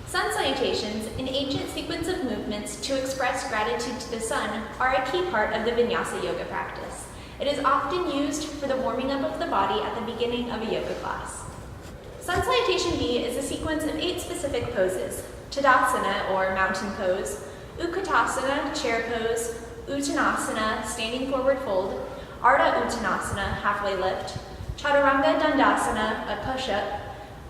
Sun salutations, an ancient sequence of movements to express gratitude to the sun, are a key part of the Vinyasa yoga practice. It is often used for the warming up of the body at the beginning of a yoga class. Sun Salutation B is a sequence of 8 specific poses: Tadasana, or mountain pose, Utkatasana, chair pose, Uttanasana, standing forward fold, Ardha Uttanasana, halfway lift, Chaturanga Dandasana, a push-up,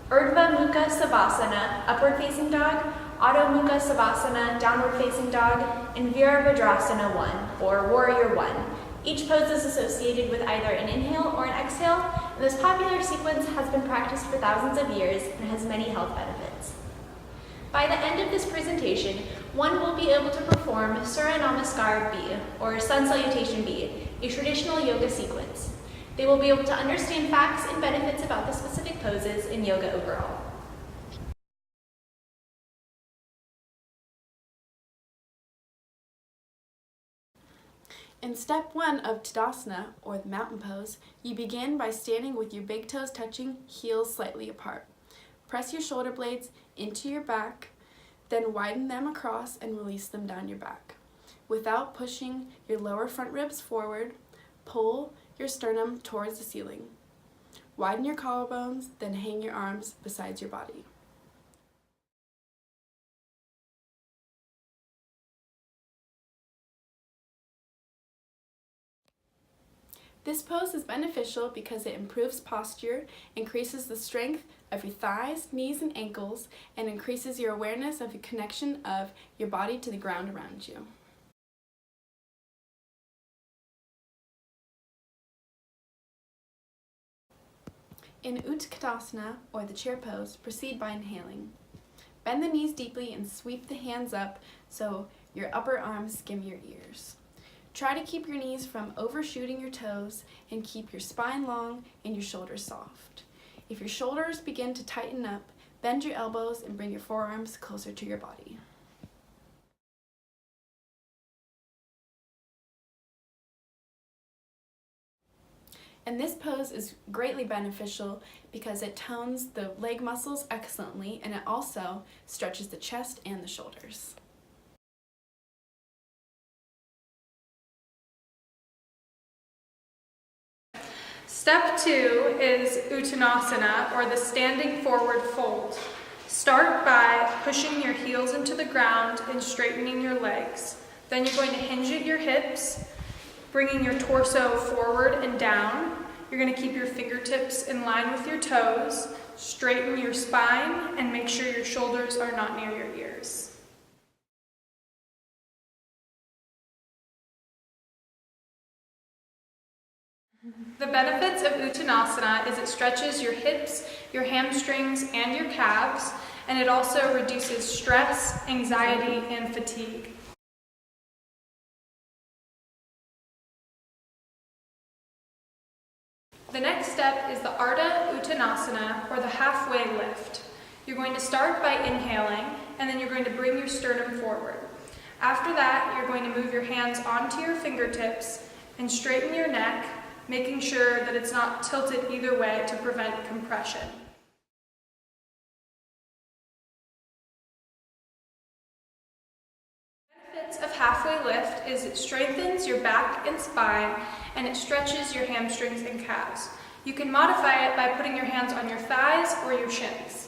Urdhva Mukha Savasana, upward facing dog, Adho Mukha Savasana, downward facing dog, and Virabhadrasana 1, or Warrior 1. Each pose is associated with either an inhale or an exhale, and this popular sequence has been practiced for thousands of years and has many health benefits. By the end of this presentation, one will be able to perform Surya Namaskar B, or Sun Salutation B, a traditional yoga sequence. They will be able to understand facts and benefits about the specific poses in yoga overall. In step 1 of Tadasana, or the mountain pose, you begin by standing with your big toes touching, heels slightly apart. Press your shoulder blades into your back, then widen them across and release them down your back. Without pushing your lower front ribs forward, pull your sternum towards the ceiling. Widen your collarbones, then hang your arms beside your body. This pose is beneficial because it improves posture, increases the strength of your thighs, knees, and ankles, and increases your awareness of the connection of your body to the ground around you. In Utkatasana, or the chair pose, proceed by inhaling. Bend the knees deeply and sweep the hands up so your upper arms skim your ears. Try to keep your knees from overshooting your toes and keep your spine long and your shoulders soft. If your shoulders begin to tighten up, bend your elbows and bring your forearms closer to your body. And this pose is greatly beneficial because it tones the leg muscles excellently, and it also stretches the chest and the shoulders. Step 2 is Uttanasana, or the standing forward fold. Start by pushing your heels into the ground and straightening your legs. Then you're going to hinge at your hips, bringing your torso forward and down. You're going to keep your fingertips in line with your toes, straighten your spine, and make sure your shoulders are not near your ears. The benefits of Uttanasana is it stretches your hips, your hamstrings, and your calves, and it also reduces stress, anxiety, and fatigue. The next step is the Ardha Uttanasana, or the halfway lift. You're going to start by inhaling, and then you're going to bring your sternum forward. After that, you're going to move your hands onto your fingertips and straighten your neck, making sure that it's not tilted either way to prevent compression. The benefits of halfway lift is it strengthens your back and spine, and it stretches your hamstrings and calves. You can modify it by putting your hands on your thighs or your shins.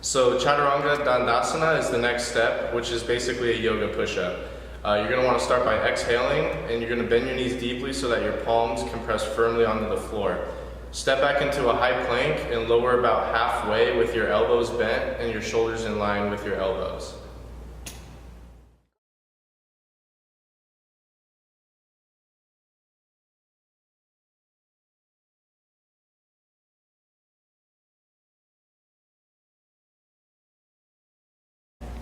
So Chaturanga Dandasana is the next step, which is basically a yoga push-up. You're going to want to start by exhaling, and you're going to bend your knees deeply so that your palms can press firmly onto the floor. Step back into a high plank and lower about halfway with your elbows bent and your shoulders in line with your elbows.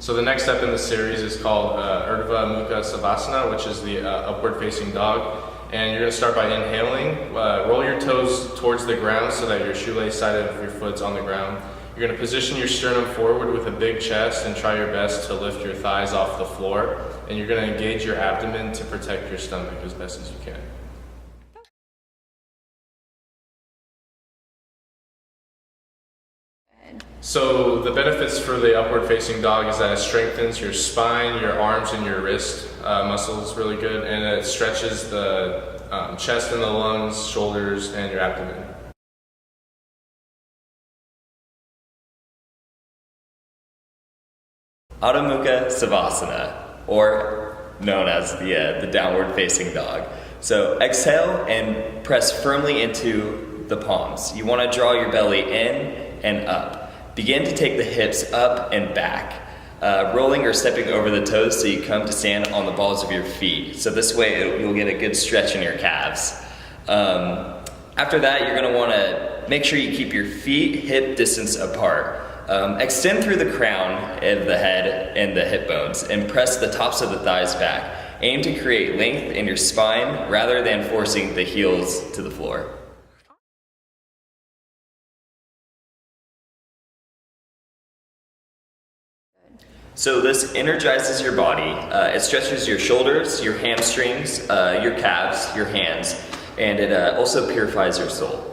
So the next step in the series is called Urdhva Mukha Savasana, which is the upward facing dog. And you're going to start by inhaling. Roll your toes towards the ground so that your shoelace side of your foot's on the ground. You're going to position your sternum forward with a big chest and try your best to lift your thighs off the floor. And you're going to engage your abdomen to protect your stomach as best as you can. So the benefits for the upward facing dog is that it strengthens your spine, your arms, and your wrist muscles really good, and it stretches the chest and the lungs, shoulders, and your abdomen. Adho Mukha Savasana, or known as the downward facing dog. So exhale and press firmly into the palms. You want to draw your belly in and up. Begin to take the hips up and back, rolling or stepping over the toes so you come to stand on the balls of your feet. So this way you'll get a good stretch in your calves. After that, you're going to want to make sure you keep your feet hip distance apart. Extend through the crown of the head and the hip bones and press the tops of the thighs back. Aim to create length in your spine rather than forcing the heels to the floor. So this energizes your body. It stretches your shoulders, your hamstrings, your calves, your hands, and it also purifies your soul.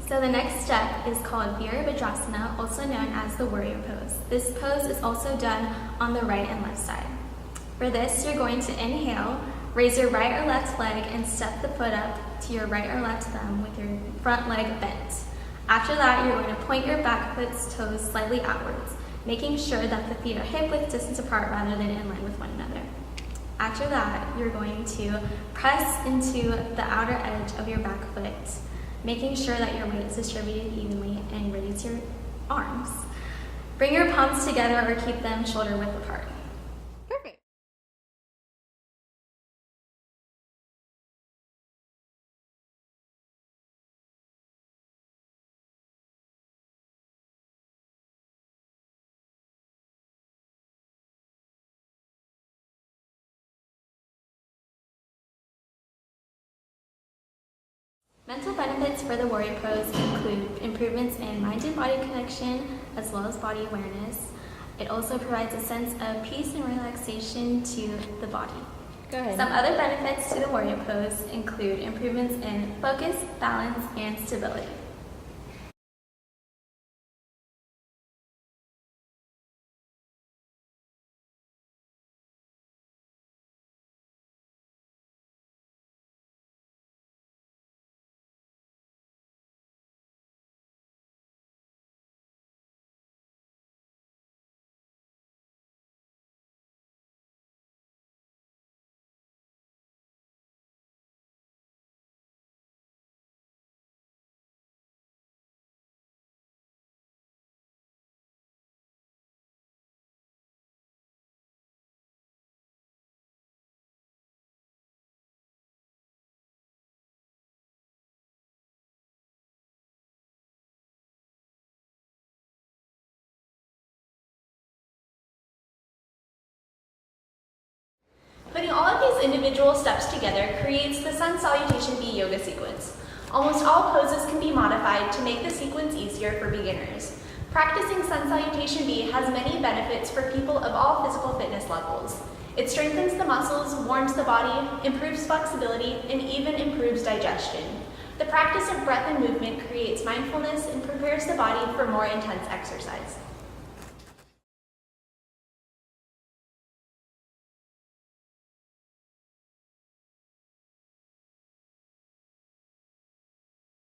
So the next step is called Virabhadrasana, also known as the warrior pose. This pose is also done on the right and left side. For this, you're going to inhale, raise your right or left leg, and step the foot up to your right or left thumb with your front leg bent. After that, you're going to point your back foot's toes slightly outwards, making sure that the feet are hip-width distance apart rather than in line with one another. After that, you're going to press into the outer edge of your back foot, making sure that your weight is distributed evenly and raise your arms. Bring your palms together or keep them shoulder width apart. Perfect. Mental benefits for the warrior pose include improvements in mind and body connection, as well as body awareness. It also provides a sense of peace and relaxation to the body. Go ahead. Some other benefits to the warrior pose include improvements in focus, balance, and stability. Putting all of these individual steps together creates the Sun Salutation B yoga sequence. Almost all poses can be modified to make the sequence easier for beginners. Practicing Sun Salutation B has many benefits for people of all physical fitness levels. It strengthens the muscles, warms the body, improves flexibility, and even improves digestion. The practice of breath and movement creates mindfulness and prepares the body for more intense exercise.